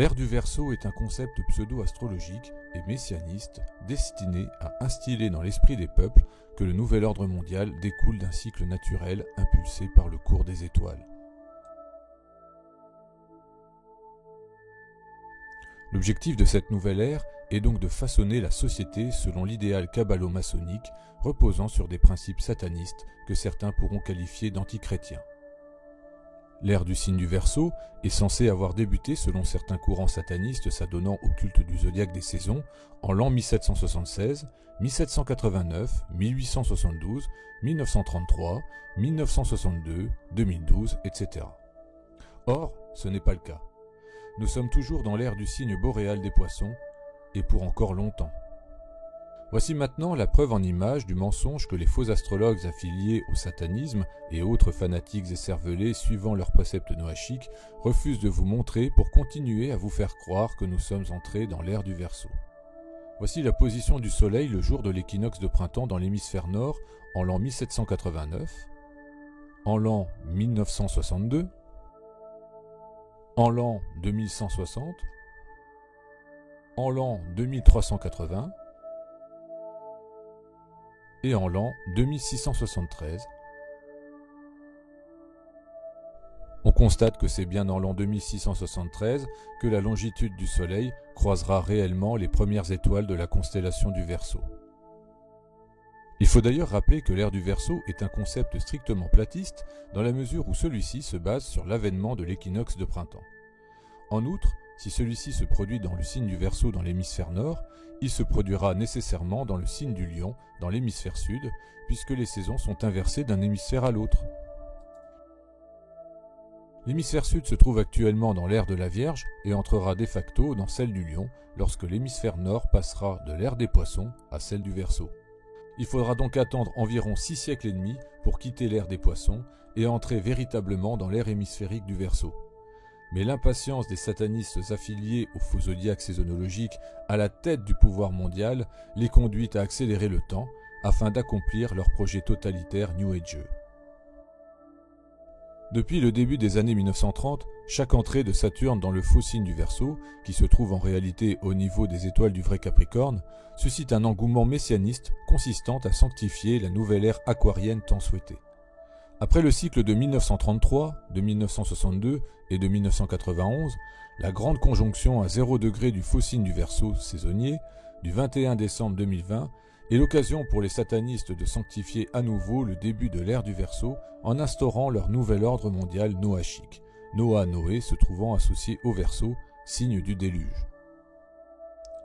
L'ère du Verseau est un concept pseudo-astrologique et messianiste destiné à instiller dans l'esprit des peuples que le nouvel ordre mondial découle d'un cycle naturel impulsé par le cours des étoiles. L'objectif de cette nouvelle ère est donc de façonner la société selon l'idéal kabbalo-maçonnique reposant sur des principes satanistes que certains pourront qualifier d'antichrétiens. L'ère du signe du Verseau est censée avoir débuté selon certains courants satanistes s'adonnant au culte du zodiaque des saisons en l'an 1776, 1789, 1872, 1933, 1962, 2012, etc. Or, ce n'est pas le cas. Nous sommes toujours dans l'ère du signe boréal des poissons, et pour encore longtemps. Voici maintenant la preuve en images du mensonge que les faux astrologues affiliés au satanisme et autres fanatiques écervelés suivant leurs préceptes noachiques refusent de vous montrer pour continuer à vous faire croire que nous sommes entrés dans l'ère du Verseau. Voici la position du Soleil le jour de l'équinoxe de printemps dans l'hémisphère nord en l'an 1789, en l'an 1962, en l'an 2160, en l'an 2380 et en l'an 2673. On constate que c'est bien dans l'an 2673 que la longitude du Soleil croisera réellement les premières étoiles de la constellation du Verseau. Il faut d'ailleurs rappeler que l'ère du Verseau est un concept strictement platiste dans la mesure où celui-ci se base sur l'avènement de l'équinoxe de printemps. En outre, si celui-ci se produit dans le signe du Verseau dans l'hémisphère nord, il se produira nécessairement dans le signe du Lion dans l'hémisphère sud, puisque les saisons sont inversées d'un hémisphère à l'autre. L'hémisphère sud se trouve actuellement dans l'ère de la Vierge et entrera de facto dans celle du Lion lorsque l'hémisphère nord passera de l'ère des Poissons à celle du Verseau. Il faudra donc attendre environ 6 siècles et demi pour quitter l'ère des Poissons et entrer véritablement dans l'ère hémisphérique du Verseau. Mais l'impatience des satanistes affiliés au faux zodiaque saisonnologique à la tête du pouvoir mondial les conduit à accélérer le temps afin d'accomplir leur projet totalitaire New Ageux. Depuis le début des années 1930, chaque entrée de Saturne dans le faux signe du Verseau, qui se trouve en réalité au niveau des étoiles du vrai Capricorne, suscite un engouement messianiste consistant à sanctifier la nouvelle ère aquarienne tant souhaitée. Après le cycle de 1933, de 1962 et de 1991, la grande conjonction à 0 degré du faux signe du Verseau saisonnier, du 21 décembre 2020, est l'occasion pour les satanistes de sanctifier à nouveau le début de l'ère du Verseau en instaurant leur nouvel ordre mondial noachique, Noah-Noé se trouvant associé au Verseau, signe du déluge.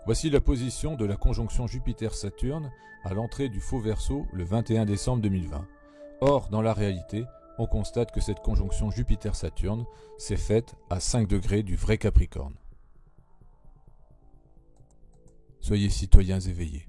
Voici la position de la conjonction Jupiter-Saturne à l'entrée du faux Verseau le 21 décembre 2020. Or, dans la réalité, on constate que cette conjonction Jupiter-Saturne s'est faite à 5 degrés du vrai Capricorne. Soyez citoyens éveillés.